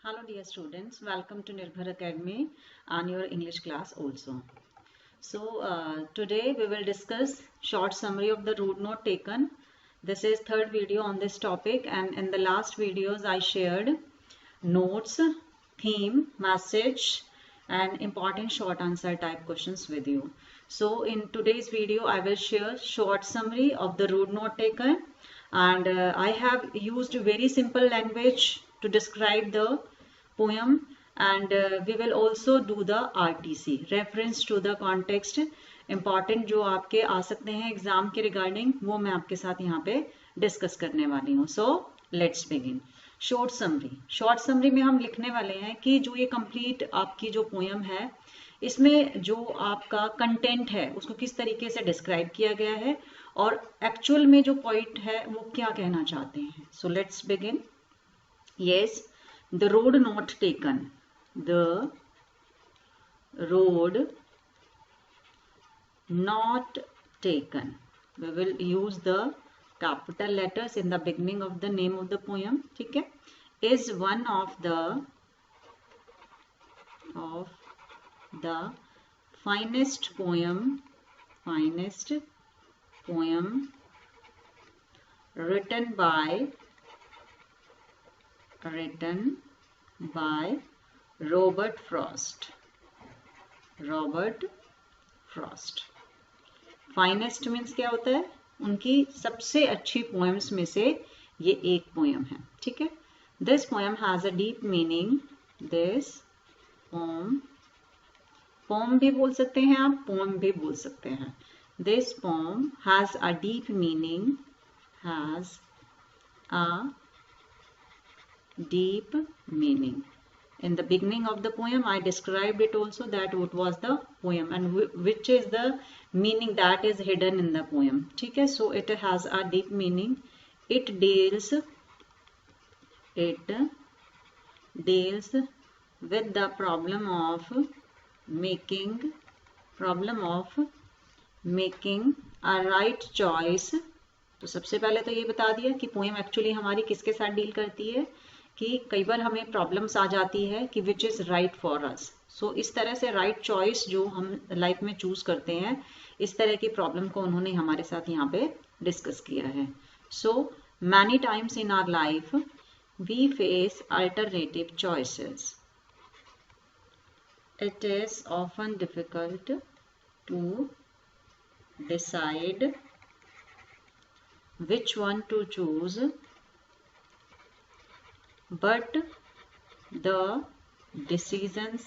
Hello dear students, welcome to Nirbhar Academy and your English class also. Today we will discuss short summary of the root note taken. This is third video on this topic, and in the last videos I shared notes, theme, message and important short answer type questions with you. So in today's video I will share short summary of the root note taken, and I have used very simple language to describe the poem, and we will also do the RTC, reference to the context, important जो आपके आ सकते हैं exam के regarding, वो मैं आपके साथ यहाँ पे डिस्कस करने वाली हूँ. So let's begin. Short summary में हम लिखने वाले हैं कि जो ये कंप्लीट आपकी जो पोयम है इसमें जो आपका कंटेंट है उसको किस तरीके से डिस्क्राइब किया गया है और एक्चुअल में जो पॉइंट है वो क्या कहना चाहते हैं. So let's begin. Yes, the road not taken, the road not taken. We will use the capital letters in the beginning of the name of the poem. ठीक है, is one of the finest poem written by Robert Frost. Finest means क्या होता है, उनकी सबसे अच्छी poems में से ये एक पोएम है. ठीक है, this poem has a deep meaning. This pome भी बोल सकते हैं आप, पोम भी बोल सकते हैं. This pome has a deep meaning, deep meaning. In the beginning of the poem I described it also, that what was the poem and which is the meaning that is hidden in the poem. ठीक है, so it has a deep meaning. It deals with the problem of making a right choice. तो सबसे पहले तो ये बता दिया कि पोएम एक्चुअली हमारी किसके साथ डील करती है, कि कई बार हमें प्रॉब्लम्स आ जाती है कि which is right for us. So इस तरह से राइट चॉइस जो हम लाइफ में चूज करते हैं, इस तरह की प्रॉब्लम को उन्होंने हमारे साथ यहाँ पे डिस्कस किया है. So many times in our life we face alternative choices. It is often difficult to decide which one to choose, but the decisions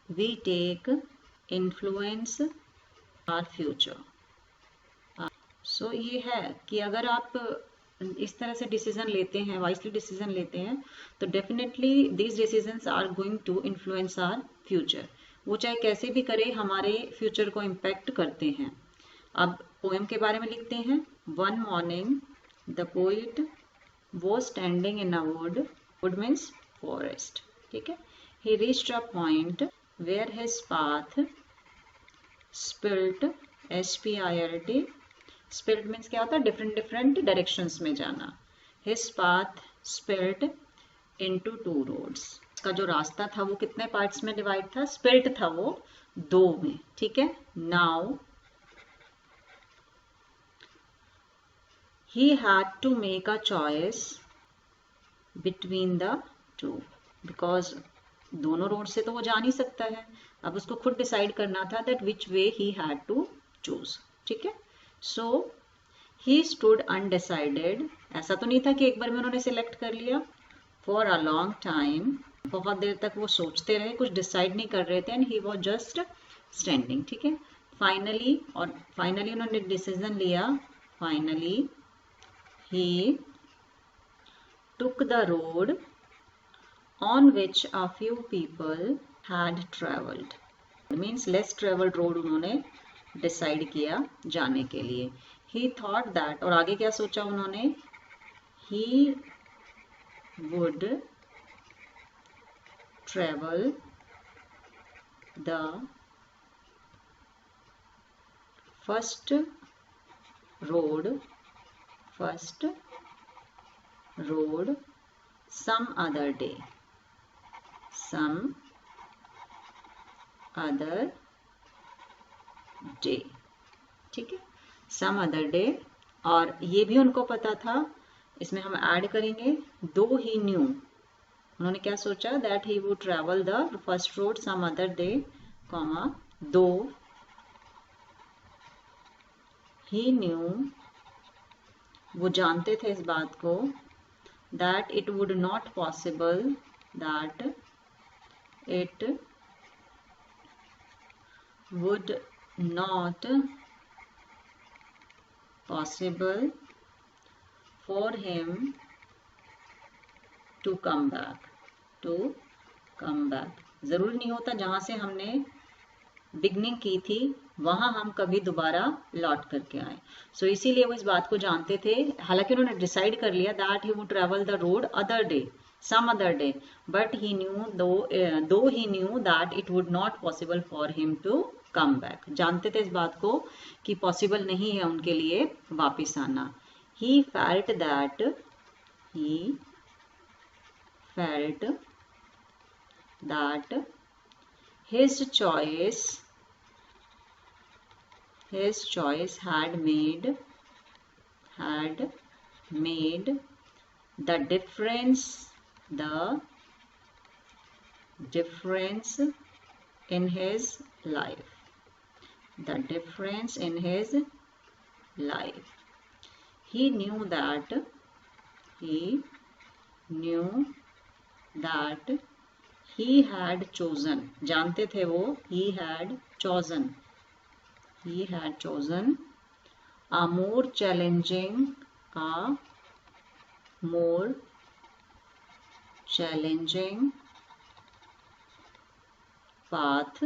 we take influence our future. So ये है कि अगर आप इस तरह से डिसीजन लेते हैं, वाइसली डिसीजन लेते हैं, तो definitely these decisions are going to influence our future. वो चाहे कैसे भी करे हमारे फ्यूचर को इम्पैक्ट करते हैं. अब पोएम के बारे में लिखते हैं. One morning the poet was standing in a wood means forest. ठीक है, he reached a point where his path spilt, SPILT. Spilt means क्या होता है, डिफरेंट डायरेक्शंस में जाना. His path spilt into 2 roads. उसका जो रास्ता था वो कितने पार्ट्स में डिवाइड था, स्पिल्ट था वो 2 में. ठीक है, now he had to make a choice between the two, because दोनों रोड से तो वो जा नहीं सकता है. अब उसको खुद डिसाइड करना था that which way he had to choose. ठीक है, so he stood undecided. ऐसा तो नहीं था कि एक बार में उन्होंने सिलेक्ट कर लिया. for a long time, बहुत देर तक वो सोचते रहे, कुछ डिसाइड नहीं कर रहे थे. and he was just standing. ठीक है, फाइनली उन्होंने डिसीजन लिया. Finally he took the road on which a few people had traveled. Means less traveled road उन्होंने डिसाइड किया जाने के लिए. He thought that, और आगे क्या सोचा उन्होंने, he would travel the first road some other day. some other day, ठीक है, some other day। और ये भी उनको पता था, इसमें हम ऐड करेंगे though he knew, उन्होंने क्या सोचा, that he would travel the first road some other day, comma though he knew, वो जानते थे इस बात को, that it would not possible, that it would not possible for him to come back, जरूरी नहीं होता जहां से हमने बिगनिंग की थी वहां हम कभी दोबारा लौट करके आए। सो इसीलिए वो इस बात को जानते थे, हालांकि उन्होंने डिसाइड कर लिया that he would travel the road other day, some other day, but he knew though he knew that it would not possible for him to come back, जानते थे इस बात को कि पॉसिबल नहीं है उनके लिए वापिस आना। He felt that his choice had made the difference in his life, he knew that he had chosen, जानते थे वो, he had chosen a more challenging path।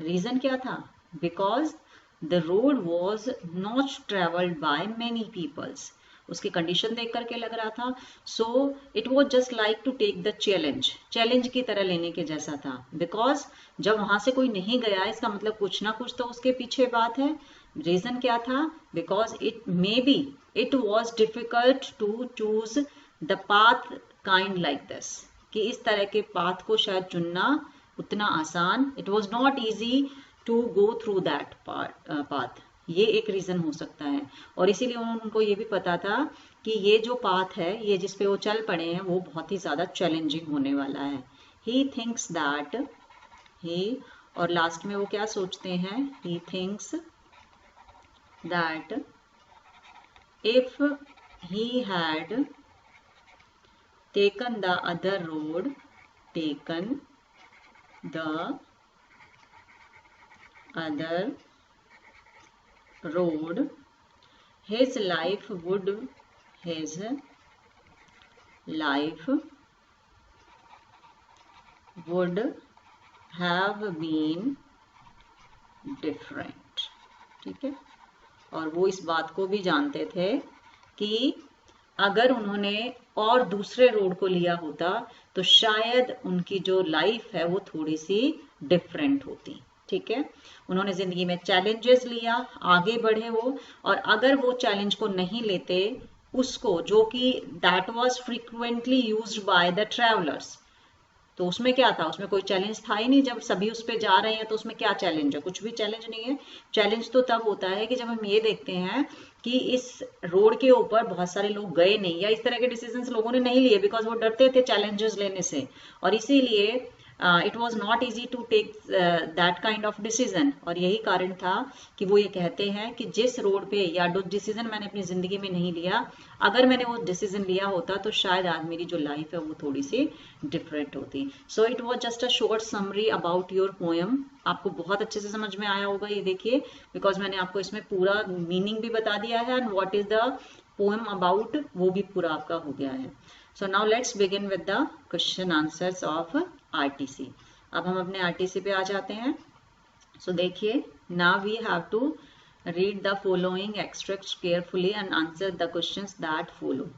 Reason क्या था, because the road was not traveled by many peoples, उसकी condition देख करके लग रहा था। So it was just like to take the challenge की तरह लेने के जैसा था, बिकॉज जब वहां से कोई नहीं गया इसका मतलब कुछ ना कुछ तो उसके पीछे बात है। रीजन क्या था, because it was difficult to choose the path kind like this, कि इस तरह के पाथ को शायद चुनना उतना आसान, it was not easy to go through that path, ये एक रीजन हो सकता है। और इसीलिए उनको ये भी पता था कि ये जो पाथ है, ये जिस पे वो चल पड़े हैं, वो बहुत ही ज्यादा चैलेंजिंग होने वाला है। ही थिंक्स दैट और लास्ट में वो क्या सोचते हैं, he thinks that if he had taken the other road his life would have been different, ठीक है। और वो इस बात को भी जानते थे कि अगर उन्होंने और दूसरे रोड को लिया होता तो शायद उनकी जो लाइफ है वो थोड़ी सी डिफरेंट होती, ठीक है। उन्होंने जिंदगी में चैलेंजेस लिया, आगे बढ़े वो, और अगर वो चैलेंज को नहीं लेते उसको, जो कि that was frequently used by the travellers, तो उसमें क्या था, उसमें कोई चैलेंज था ही नहीं। जब सभी उस पर जा रहे हैं तो उसमें क्या चैलेंज है, कुछ भी चैलेंज नहीं है। चैलेंज तो तब होता है कि जब हम ये देखते हैं कि इस रोड के ऊपर बहुत सारे लोग गए नहीं, या इस तरह के डिसीजंस लोगों ने नहीं लिए, बिकॉज वो डरते थे चैलेंजेस लेने से, और इसीलिए it was not easy to take that kind of decision. और यही कारण था कि वो ये कहते हैं कि जिस रोड पे या जो डिसीजन मैंने अपनी जिंदगी में नहीं लिया, अगर मैंने वो डिसीजन लिया होता तो शायद आज मेरी जो लाइफ है वो थोड़ी सी डिफरेंट होती। सो it was just a short summary about your poem. आपको बहुत अच्छे से समझ में आया होगा ये देखिए, बिकॉज मैंने आपको इसमें पूरा मीनिंग भी बता दिया है, and what is the poem about वो भी पूरा आपका हो गया है। So now let's begin with the question answers of RTC। अब हम अपने RTC पे आ जाते हैं। सो देखिए, now we have to read the following extracts carefully and answer the questions that follow.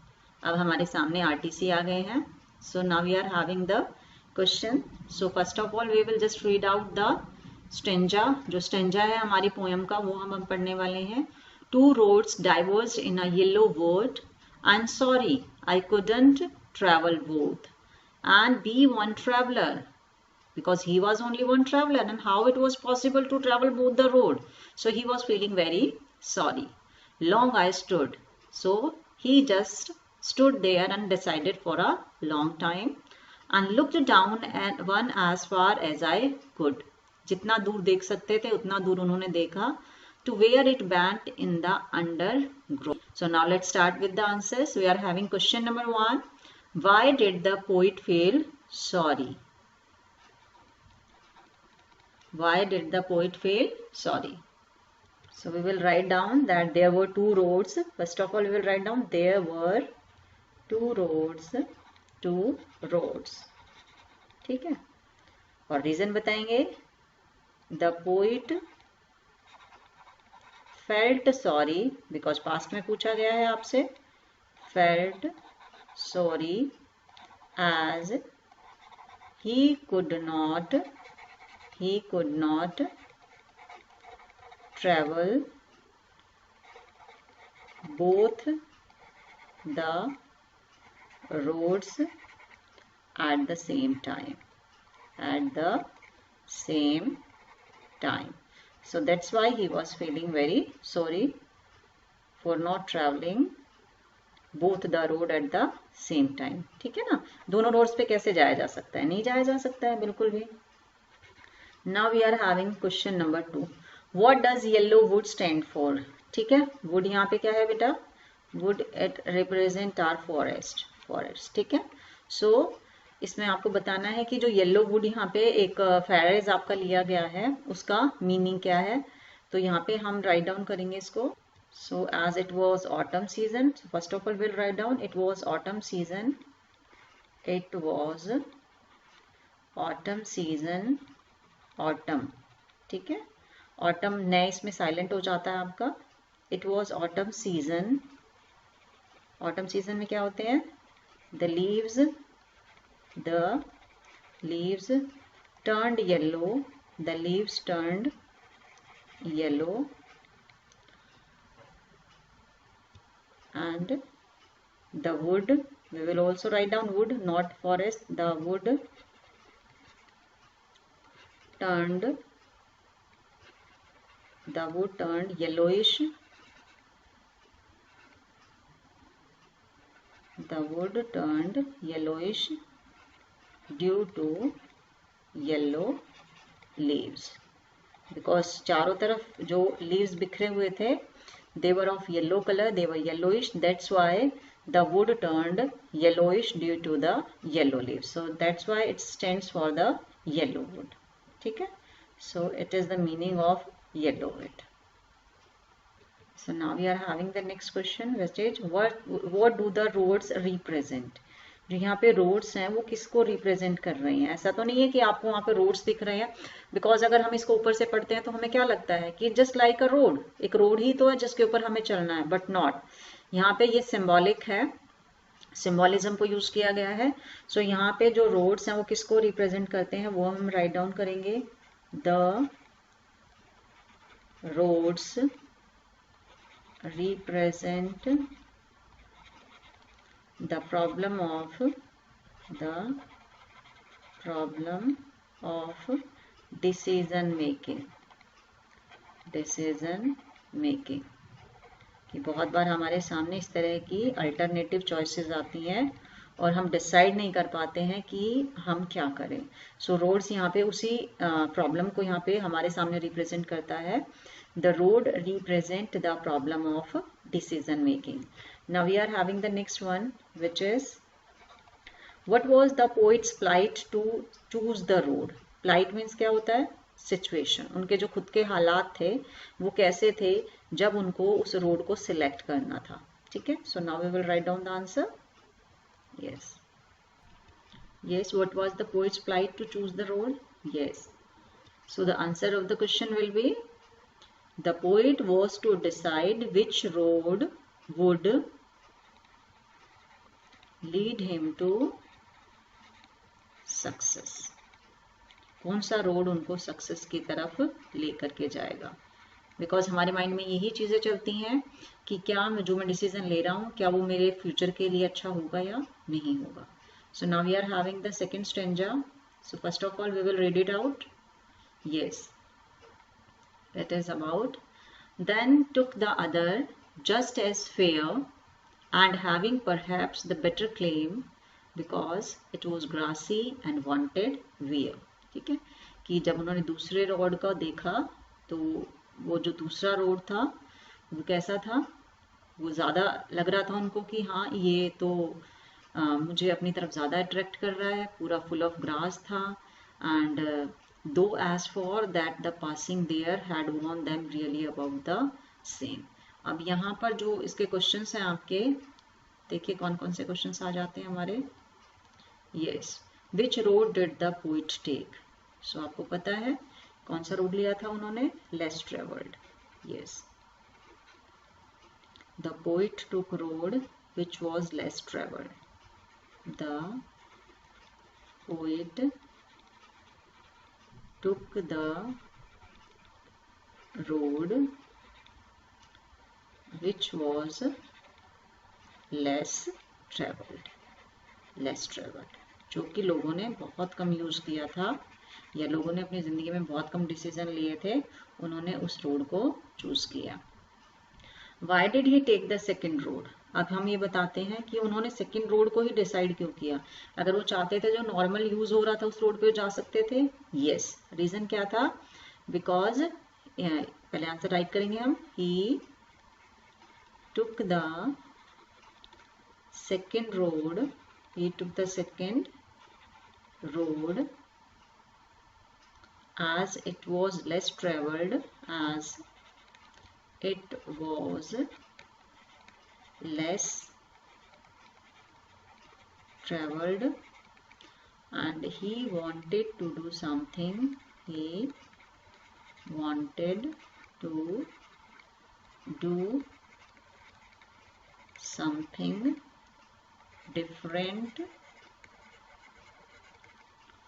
अब हमारे सामने RTC आ गए हैं। So now we are having the question. So first of all we will just read out the stanza. जो stanza है हमारी poem का वो हम पढ़ने वाले हैं। Two roads diverged in a yellow wood. I'm sorry, I couldn't travel both. and be one traveler, because he was only one traveler, and how it was possible to travel both the road. So he was feeling very sorry. Long I stood. So he just stood there and decided for a long time and looked down at one as far as I could. जितना दूर देख सकते थे उतना दूर उन्होंने देखा. To where it bent in the undergrowth. So now let's start with the answers. We are having question number 1. Why did the poet feel sorry? Why did the poet feel sorry? So we will write down that there were two roads. First of all, we will write down there were two roads. Two roads. ठीक है. और reason बताएंगे. The poet felt sorry because past में पूछा गया है आपसे. Felt sorry as he could not travel both the roads at the same time. So that's why he was feeling very sorry for not traveling both the road at the same time. ठीक है ना. दोनों roads पे कैसे जाया जा सकता है? नहीं जाया जा सकता है बिल्कुल भी. Now we are having question number 2. What does yellow wood stand for? ठीक है. wood यहाँ पे क्या है बेटा? wood it represent our forest. ठीक है. So इसमें आपको बताना है कि जो येलो वुड यहाँ पे एक फ्रेज आपका लिया गया है उसका मीनिंग क्या है. तो यहाँ पे हम राइट डाउन करेंगे इसको. So as it was autumn season, so first of all we'll write down it was autumn season. It was autumn season. Autumn. ठीक है. autumn नए इसमें साइलेंट हो जाता है आपका. It was autumn season. autumn season में क्या होते हैं? The leaves turned yellow. The leaves turned yellow. And the wood, we will also write down wood, not forest. The wood turned yellowish. The wood turned yellowish due to yellow leaves. Because चारों तरफ जो leaves बिखरे हुए थे, they were of yellow color, they were yellowish. That's why the wood turned yellowish due to the yellow leaves. So that's why it stands for the yellow wood. ठीक है. So it is the meaning of yellow wood. So now we are having the next question, which is what do the roads represent? जो यहाँ पे roads हैं वो किसको represent कर रहे हैं? ऐसा तो नहीं है कि आपको वहाँ पे रोड्स दिख रहे हैं. बिकॉज अगर हम इसको ऊपर से पढ़ते हैं तो हमें क्या लगता है कि जस्ट लाइक अ रोड, एक रोड ही तो है जिसके ऊपर हमें चलना है. But not. यहाँ पे ये सिंबॉलिक है, सिंबॉलिज्म को यूज किया गया है. सो यहाँ पे जो रोड्स हैं वो किसको रिप्रेजेंट करते हैं वो हम राइट डाउन करेंगे. The roads represent the problem of decision making. कि बहुत बार हमारे सामने इस तरह की अल्टरनेटिव चॉइसेस आती हैं और हम डिसाइड नहीं कर पाते हैं कि हम क्या करें. सो रोड्स यहाँ पे उसी प्रॉब्लम को यहाँ पे हमारे सामने रिप्रेजेंट करता है. The road represent the problem of decision making. Now we are having the next one, which is what was the poet's plight to choose the road? Plight means क्या होता है? Situation. उनके जो खुद के हालात थे वो कैसे थे जब उनको उस रोड को सिलेक्ट करना था. ठीक है. So now we will write down the answer. Yes. What was the poet's plight to choose the road? Yes. So the answer of the question will be the poet was to decide which road would lead him to success. कौन सा road उनको success की तरफ लेकर के जाएगा. Because हमारे mind में यही चीज़ें चलती हैं कि क्या जो मैं डिसीजन ले रहा हूँ क्या वो मेरे फ्यूचर के लिए अच्छा होगा या नहीं होगा. So now we are having the second stanza. So first of all, we will read it out. Yes, it is about, then took the other just as fair, and having perhaps the better claim, because it was grassy and wanted wear. ठीक है, कि जब उन्होंने दूसरे road का देखा तो वो जो दूसरा रोड था वो कैसा था, वो ज़्यादा लग रहा था उनको कि हाँ ये तो मुझे अपनी तरफ ज़्यादा अट्रैक्ट कर रहा है, पूरा फुल ऑफ ग्रास था. And though as for that the passing there had worn them really about the same. अब यहाँ पर जो इसके क्वेश्चंस हैं आपके, देखिए कौन कौन से क्वेश्चंस आ जाते हैं हमारे. Yes, which road did the poet take. So आपको पता है कौन सा रोड लिया था उन्होंने, less travelled. Yes, the poet took road which was less traveled. The poet took the road which was less traveled. less traveled, जो कि लोगों ने बहुत कम यूज किया था, या लोगों ने अपनी जिंदगी में बहुत कम डिसीजन लिए थे, उन्होंने उस रोड को चूज किया. Why did he take the second road? अब हम ये बताते हैं कि उन्होंने सेकेंड रोड को ही डिसाइड क्यों किया. अगर वो चाहते थे जो नॉर्मल यूज हो रहा था उस रोड पे जा सकते थे. यस, रीजन क्या था, बिकॉज पहले आंसर राइट करेंगे हम. He took the second road, he took the second road as it was less traveled, as it was less traveled, and he wanted to do something. He wanted to do something different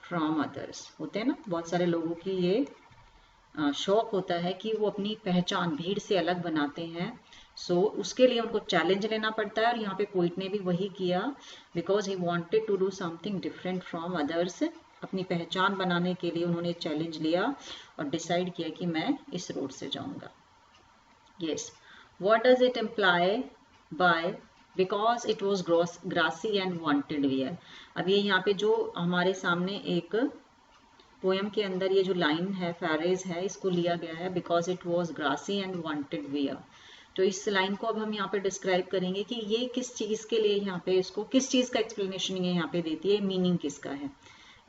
from others. होते हैं ना बहुत सारे लोगों की ये शौक होता है कि वो अपनी पहचान भीड़ से अलग बनाते हैं. सो उसके लिए उनको चैलेंज लेना पड़ता है, और यहाँ पे पोइट ने भी वही किया. Because he wanted to do something different from others. अपनी पहचान बनाने के लिए उन्होंने चैलेंज लिया और डिसाइड किया कि मैं इस रोड से जाऊंगा. Yes, what does it imply by because it was grassy and wanted wear. अब ये यहाँ पे जो हमारे सामने एक पोएम के अंदर ये जो लाइन है, फ्रेज है, इसको लिया गया है because it was grassy and wanted wear. तो इस लाइन को अब हम यहाँ पे डिस्क्राइब करेंगे कि ये किस चीज के लिए, यहाँ पे इसको किस चीज का एक्सप्लेनेशन ये यहाँ पे देती है, मीनिंग किसका है.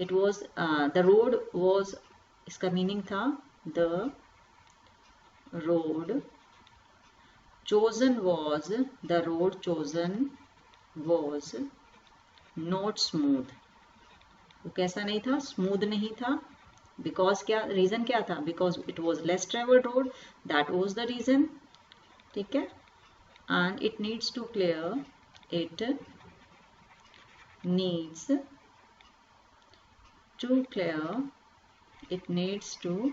It was the road was, इसका मीनिंग था the road chosen was, the road chosen was not smooth. वो कैसा नहीं था, स्मूथ नहीं था. बिकॉज क्या रीजन क्या था, because it was less travelled road, that was the reason. ठीक है, and it needs to clear, it needs to clear, it needs to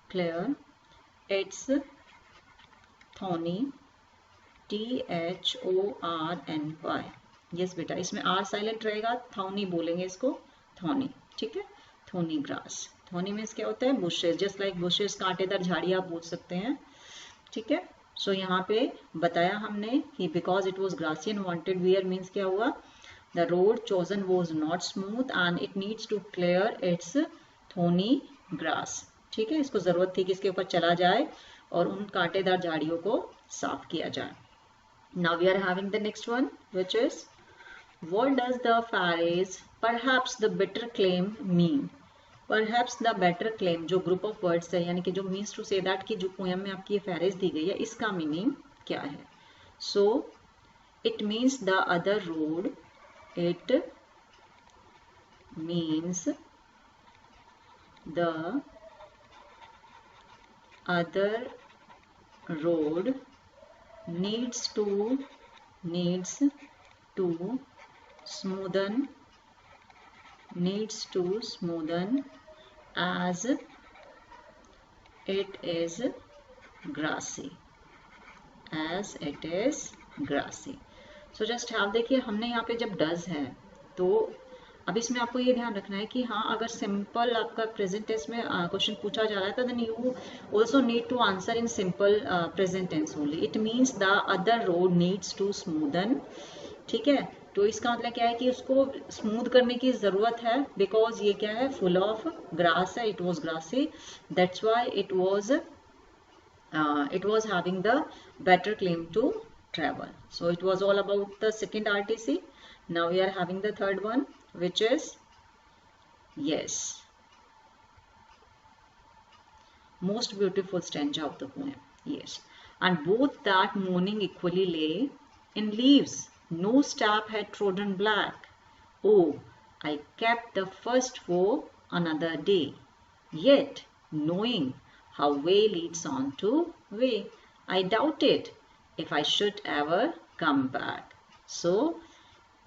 clear it's thorny, THORNY. Yes बेटा, इसमें आर साइलेंट रहेगा, thorny बोलेंगे इसको, thorny. ठीक है, thorny grass. Thorny means क्या होता है, बुशेस, जस्ट लाइक बुशेस, कांटेदार झाड़ी आप बोल सकते हैं. ठीक है, सो यहाँ पे बताया हमने कि because it was grassy and wanted wear means क्या हुआ, the road chosen was not smooth and it needs to clear it's thorny grass. ठीक है, इसको जरूरत थी कि इसके ऊपर चला जाए और उन कांटेदार झाड़ियों को साफ किया जाए. Now we are having the next one, which is, what does the phrase perhaps the better claim mean? Perhaps the better claim जो group of words है, यानी कि जो means to say that कि जो poem में आपकी ये phrase दी गई है, इसका meaning क्या है. So it means the other road. It means the other road needs to smoothen as it is grassy, So just have देखिए, हमने यहाँ पे जब does है तो अब इसमें आपको ये ध्यान रखना है कि हाँ, अगर सिंपल आपका प्रेजेंट टेंस में क्वेश्चन पूछा जा रहा है तो then you also need to answer in simple present tense only. It means the other road needs to smoothen. ठीक है, तो इसका मतलब क्या है कि उसको स्मूथ करने की जरूरत है, बिकॉज ये क्या है, फुल ऑफ ग्रास है. It was grassy, that's why it was having the better claim to travel. So it was all about the second RTC. Now we are having the third one, which is, yes, most beautiful stanza of the poem. Yes, and both that morning equally lay in leaves, no step had trodden black. Oh, I kept the first for another day, yet knowing how way leads on to way, I doubted if I should ever come back. So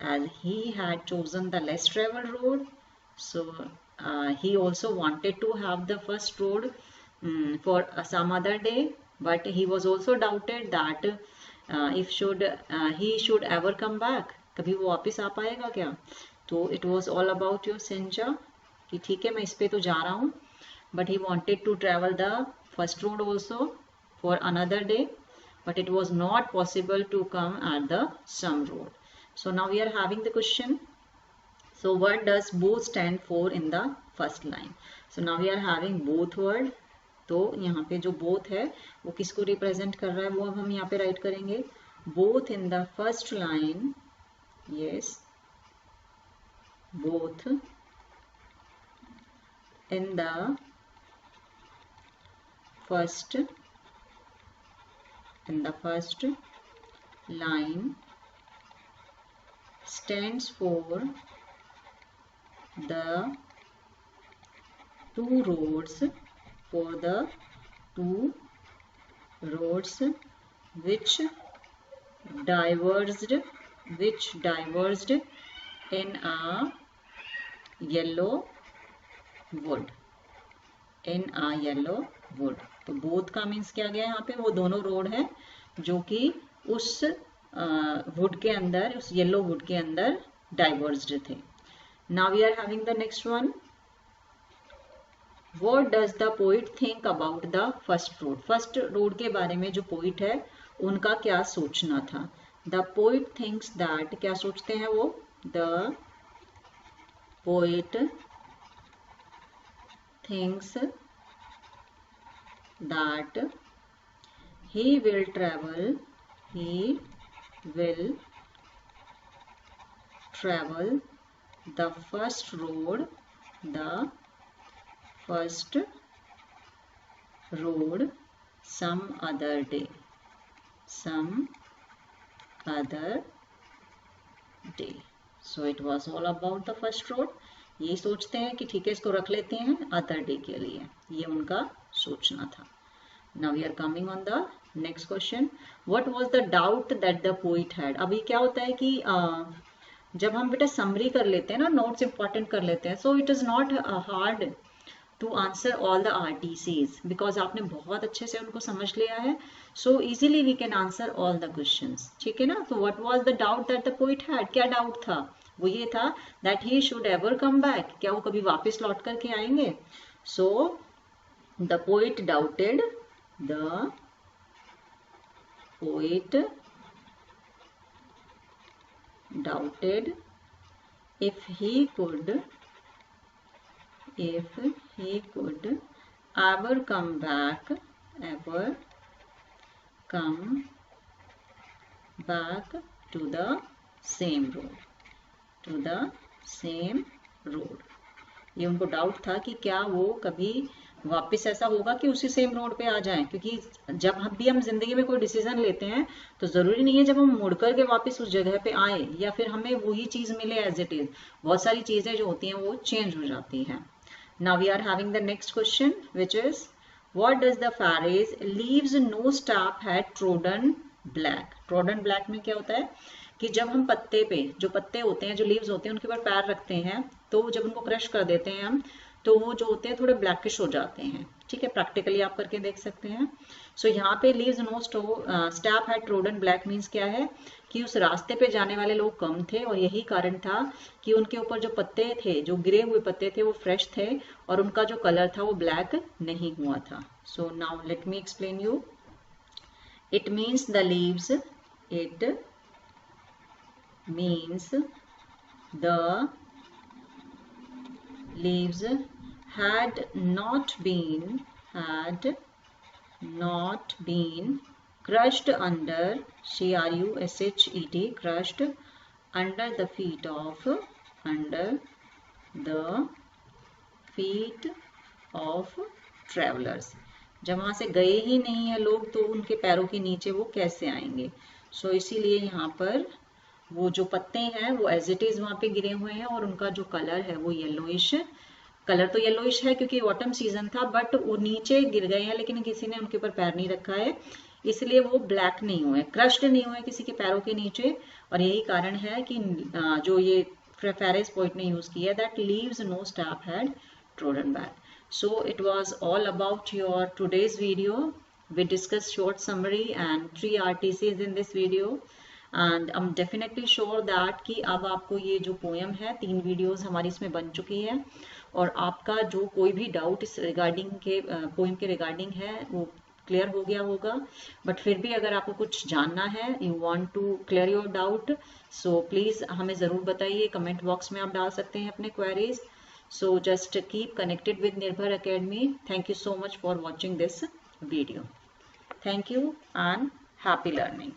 as he had chosen the less traveled road, so he also wanted to have the first road for some other day, but he was also doubted that if he should ever come back, कभी वो वापस आ पाएगा क्या. तो it was all about your Senja कि ठीक है मैं इस पे तो जा रहा हूँ, but he wanted to travel the first road also for another day, but it was not possible to come at the some road. So now we are having the question. So what does both stand for in the first line? So now we are having both word. तो यहाँ पे जो both है वो किसको represent कर रहा है, वो अब हम यहाँ पे राइट करेंगे. both in the first line, yes, both in the first line stands for the two roads, which diverged in a yellow wood. तो बोथ का मीन्स क्या गया यहाँ पे, वो दोनों रोड है जो कि उस वुड के अंदर, उस येलो वुड के अंदर डाइवर्ज्ड थे. Now we are having the next one. What does the poet think about the first road. First road के बारे में जो पोइट है उनका क्या सोचना था. द पोइट थिंक्स दैट, क्या सोचते हैं वो, the poet thinks that he will travel the first road some other day. So it was all about the first road. ये सोचते हैं कि ठीक है इसको रख लेते हैं अदर डे के लिए, ये उनका सोचना था. Now we are coming on the next question. What was the doubt that the poet had. अभी क्या होता है कि जब हम बेटा समरी कर लेते हैं ना, नोट्स इंपॉर्टेंट कर लेते हैं, so it is not hard to answer all the RTCs because आपने बहुत अच्छे से उनको समझ लिया है. So easily we can answer all the questions. ठीक है ना. तो what was the doubt that the poet had, क्या डाउट था, वो ये था that he should ever come back, क्या वो कभी वापस लौट करके आएंगे. So the poet doubted if he could ever come back to the same road. ये उनको डाउट था कि क्या वो कभी वापस ऐसा होगा कि उसी सेम रोड पे आ जाएं, क्योंकि जब भी हम जिंदगी में कोई डिसीजन लेते हैं तो जरूरी नहीं है जब हम मुड़ करके वापस उस जगह पे आए या फिर हमें वही चीज मिले एज इट इज. बहुत सारी चीजें जो होती हैं वो चेंज हो जाती हैं. Now we are having the next question which is what does the phrase leaves no step had trodden black. Trodden black में क्या होता है कि जब हम पत्ते पे, जो पत्ते होते हैं, जो लीव्स होते हैं, उनके ऊपर पैर रखते हैं, तो जब उनको क्रश कर देते हैं हम, तो वो जो होते हैं थोड़े ब्लैकिश हो जाते हैं। ठीक है, प्रैक्टिकली आप करके देख सकते हैं। सो यहाँ पे leaves no step had trodden black means क्या है कि उस रास्ते पे जाने वाले लोग कम थे और यही कारण था कि उनके ऊपर जो पत्ते थे, जो गिरे हुए पत्ते थे, वो फ्रेश थे और उनका जो कलर था वो ब्लैक नहीं हुआ था। So now let me explain you. It means the leaves, it means the leaves had not been crushed under crushed crushed under the feet of travelers। जब वहां से गए ही नहीं है लोग तो उनके पैरों के नीचे वो कैसे आएंगे। सो इसीलिए यहाँ पर वो जो पत्ते हैं वो एज इट इज वहां पे गिरे हुए हैं और उनका जो कलर है वो येलोइश, कलर तो येलोइश है क्योंकि ऑटम सीजन था, बट वो नीचे गिर गए हैं लेकिन किसी ने उनके ऊपर पैर नहीं रखा है, इसलिए वो ब्लैक नहीं हुए, क्रश्ड नहीं हुए किसी के पैरों के नीचे। और यही कारण है कि जो ये फेरिस पोइट ने यूज किया, that leaves no step had trodden back. So it was all about your today's video. We discussed short summary and 3 RTCs in this video. And I'm definitely sure that कि अब आपको ये जो poem है 3 videos हमारी इसमें बन चुकी है और आपका जो कोई भी डाउट इस रिगार्डिंग के पोएम के रिगार्डिंग है वो क्लियर हो गया होगा। बट फिर भी अगर आपको कुछ जानना है, you want to clear your doubt, so please हमें ज़रूर बताइए, कमेंट बॉक्स में आप डाल सकते हैं अपने queries. So just keep connected with Nirbhar Academy. Thank you so much for watching this video. Thank you and happy learning.